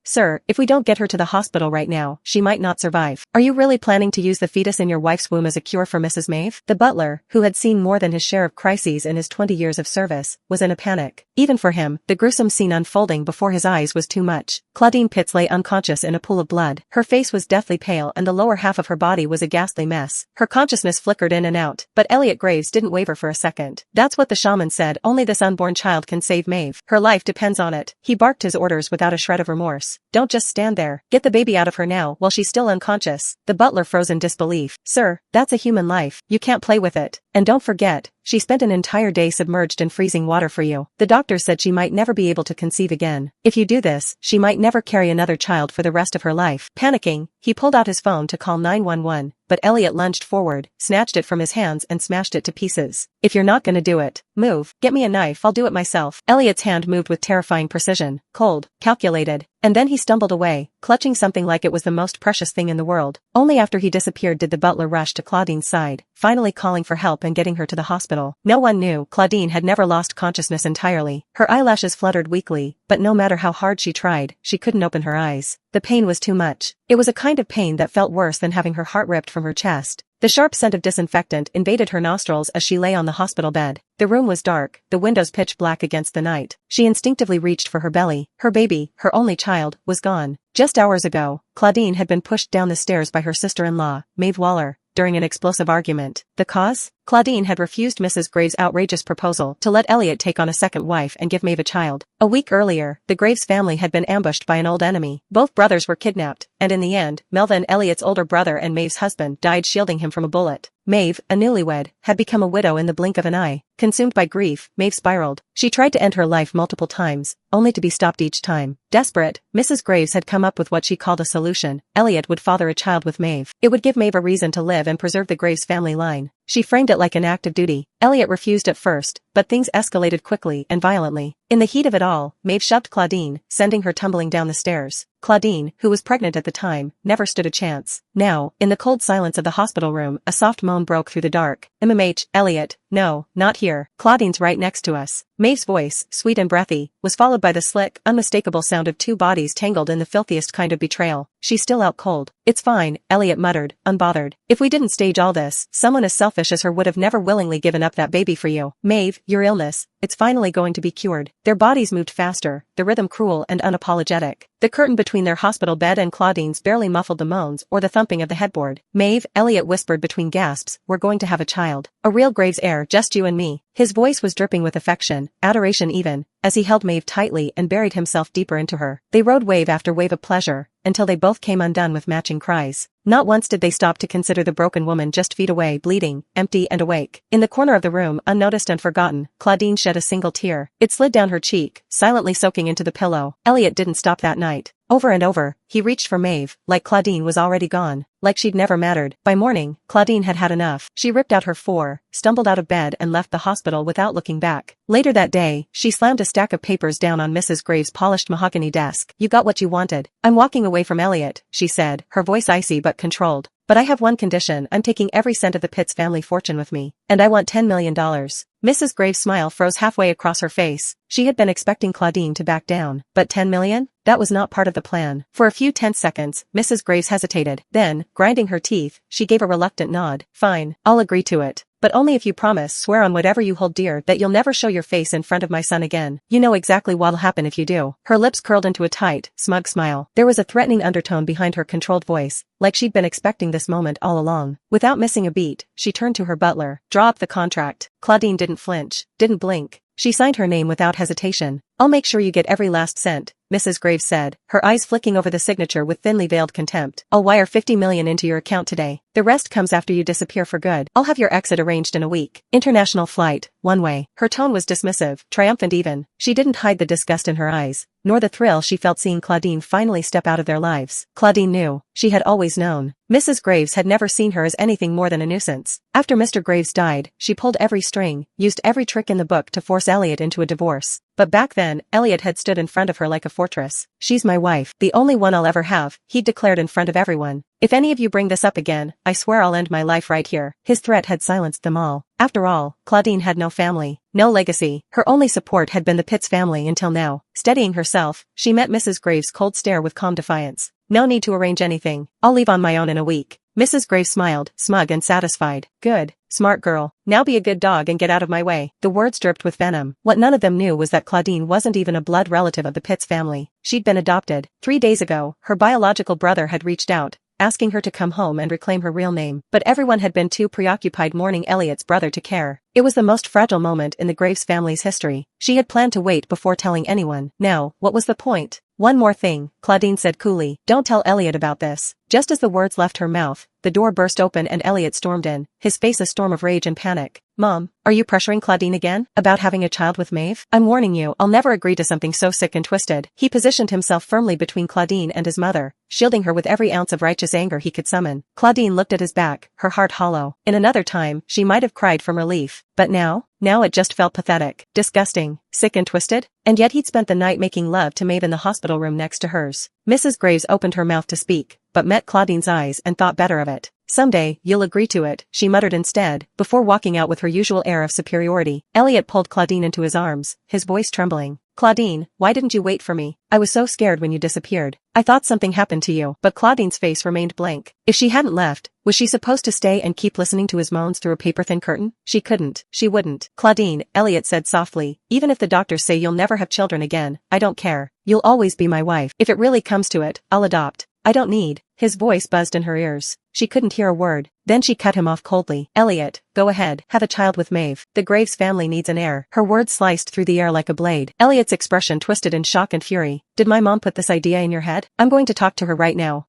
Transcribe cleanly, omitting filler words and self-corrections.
"Sir, if we don't get her to the hospital right now, she might not survive." "Are you really planning to use the fetus in your wife's womb as a cure for Mrs. Maeve?" The butler, who had seen more than his share of crises in his 20 years of service, was in a panic. Even for him, the gruesome scene unfolding before his eyes was too much. Claudine Pitts lay unconscious in a pool of blood. Her face was deathly pale and the lower half of her body was a ghastly mess. Her consciousness flickered in and out, but Elliot Graves didn't waver for a second. "That's what the shaman said, only this unborn child can save Maeve. Her life depends on it." He barked his orders without a shred of remorse. "Don't just stand there. Get the baby out of her now while she's still unconscious." The butler froze in disbelief. "Sir, that's a human life. You can't play with it. And don't forget, she spent an entire day submerged in freezing water for you. The doctors said she might never be able to conceive again. If you do this, she might never carry another child for the rest of her life." Panicking, he pulled out his phone to call 911, but Elliot lunged forward, snatched it from his hands and smashed it to pieces. "If you're not gonna do it, move. Get me a knife, I'll do it myself." Elliot's hand moved with terrifying precision, cold, calculated, and then he stumbled away, clutching something like it was the most precious thing in the world. Only after he disappeared did the butler rush to Claudine's side, finally calling for help and getting her to the hospital. No one knew Claudine had never lost consciousness entirely. Her eyelashes fluttered weakly, but no matter how hard she tried, she couldn't open her eyes. The pain was too much. It was a kind of pain that felt worse than having her heart ripped from her chest. The sharp scent of disinfectant invaded her nostrils as she lay on the hospital bed. The room was dark, the windows pitch black against the night. She instinctively reached for her belly. Her baby, her only child, was gone. Just hours ago, Claudine had been pushed down the stairs by her sister-in-law, Maeve Waller, during an explosive argument. The cause? Claudine had refused Mrs. Graves' outrageous proposal to let Elliot take on a second wife and give Maeve a child. A week earlier, the Graves family had been ambushed by an old enemy. Both brothers were kidnapped, and in the end, Melva and Elliot's older brother and Maeve's husband died shielding him from a bullet. Maeve, a newlywed, had become a widow in the blink of an eye. Consumed by grief, Maeve spiraled. She tried to end her life multiple times, only to be stopped each time. Desperate, Mrs. Graves had come up with what she called a solution. Elliot would father a child with Maeve. It would give Maeve a reason to live and preserve the Graves family line. She framed it like an act of duty. Elliot refused at first, but things escalated quickly and violently. In the heat of it all, Maeve shoved Claudine, sending her tumbling down the stairs. Claudine, who was pregnant at the time, never stood a chance. Now, in the cold silence of the hospital room, a soft moan broke through the dark. Elliot, no, not here. Claudine's right next to us. Maeve's voice, sweet and breathy, was followed by the slick, unmistakable sound of two bodies tangled in the filthiest kind of betrayal. "She's still out cold." "It's fine," Elliot muttered, unbothered. "If we didn't stage all this, someone as selfish as her would have never willingly given up that baby for you. Maeve, your illness, it's finally going to be cured." Their bodies moved faster, the rhythm cruel and unapologetic. The curtain between their hospital bed and Claudine's barely muffled the moans or the thumping of the headboard. "Maeve," Elliot whispered between gasps, "we're going to have a child. A real Graves heir, just you and me." His voice was dripping with affection, adoration even, as he held Maeve tightly and buried himself deeper into her. They rode wave after wave of pleasure, until they both came undone with matching cries. Not once did they stop to consider the broken woman just feet away, bleeding, empty and awake. In the corner of the room, unnoticed and forgotten, Claudine shed a single tear. It slid down her cheek, silently soaking into the pillow. Elliot didn't stop that night. Over and over, he reached for Maeve, like Claudine was already gone, like she'd never mattered. By morning, Claudine had had enough. She ripped out her stumbled out of bed and left the hospital without looking back. Later that day, she slammed a stack of papers down on Mrs. Graves' polished mahogany desk. "You got what you wanted. I'm walking away from Elliot," she said, her voice icy but controlled. "But I have one condition. I'm taking every cent of the Pitts family fortune with me. And I want $10 million. Mrs. Graves' smile froze halfway across her face. She had been expecting Claudine to back down. But $10 million? That was not part of the plan. For a few tense seconds, Mrs. Graves hesitated. Then, grinding her teeth, she gave a reluctant nod. "Fine, I'll agree to it. But only if you swear on whatever you hold dear that you'll never show your face in front of my son again. You know exactly what'll happen if you do." Her lips curled into a tight, smug smile. There was a threatening undertone behind her controlled voice, like she'd been expecting this moment all along. Without missing a beat, she turned to her butler. "Draw up the contract." Claudine didn't flinch, didn't blink. She signed her name without hesitation. "I'll make sure you get every last cent," Mrs. Graves said, her eyes flicking over the signature with thinly veiled contempt. "I'll wire $50 million into your account today. The rest comes after you disappear for good. I'll have your exit arranged in a week. International flight, one way." Her tone was dismissive, triumphant even. She didn't hide the disgust in her eyes, nor the thrill she felt seeing Claudine finally step out of their lives. Claudine knew. She had always known. Mrs. Graves had never seen her as anything more than a nuisance. After Mr. Graves died, she pulled every string, used every trick in the book to force Elliot into a divorce. But back then, Elliot had stood in front of her like a fortress. She's my wife, the only one I'll ever have, he'd declared in front of everyone. If any of you bring this up again, I swear I'll end my life right here. His threat had silenced them all. After all, Claudine had no family, no legacy. Her only support had been the Pitts family until now. Steadying herself, she met Mrs. Graves' cold stare with calm defiance. No need to arrange anything. I'll leave on my own in a week. Mrs. Graves smiled, smug and satisfied. Good. Smart girl. Now be a good dog and get out of my way. The words dripped with venom. What none of them knew was that Claudine wasn't even a blood relative of the Pitts family. She'd been adopted. 3 days ago, her biological brother had reached out, asking her to come home and reclaim her real name. But everyone had been too preoccupied mourning Elliot's brother to care. It was the most fragile moment in the Graves family's history. She had planned to wait before telling anyone. Now, what was the point? One more thing, Claudine said coolly. Don't tell Elliot about this. Just as the words left her mouth, the door burst open and Elliot stormed in, his face a storm of rage and panic. Mom, are you pressuring Claudine again? About having a child with Maeve? I'm warning you, I'll never agree to something so sick and twisted. He positioned himself firmly between Claudine and his mother, shielding her with every ounce of righteous anger he could summon. Claudine looked at his back, her heart hollow. In another time, she might have cried from relief. But now it just felt pathetic, disgusting, sick and twisted. And yet he'd spent the night making love to Maeve in the hospital room next to hers. Mrs. Graves opened her mouth to speak, but met Claudine's eyes and thought better of it. Someday, you'll agree to it, she muttered instead, before walking out with her usual air of superiority. Elliot pulled Claudine into his arms, his voice trembling. Claudine, why didn't you wait for me? I was so scared when you disappeared. I thought something happened to you. But Claudine's face remained blank. If she hadn't left, was she supposed to stay and keep listening to his moans through a paper-thin curtain? She couldn't. She wouldn't. Claudine, Elliot said softly, even if the doctors say you'll never have children again, I don't care. You'll always be my wife. If it really comes to it, I'll adopt. I don't need. His voice buzzed in her ears. She couldn't hear a word. Then she cut him off coldly. Elliot, go ahead. Have a child with Maeve. The Graves family needs an heir. Her words sliced through the air like a blade. Elliot's expression twisted in shock and fury. Did my mom put this idea in your head? I'm going to talk to her right now.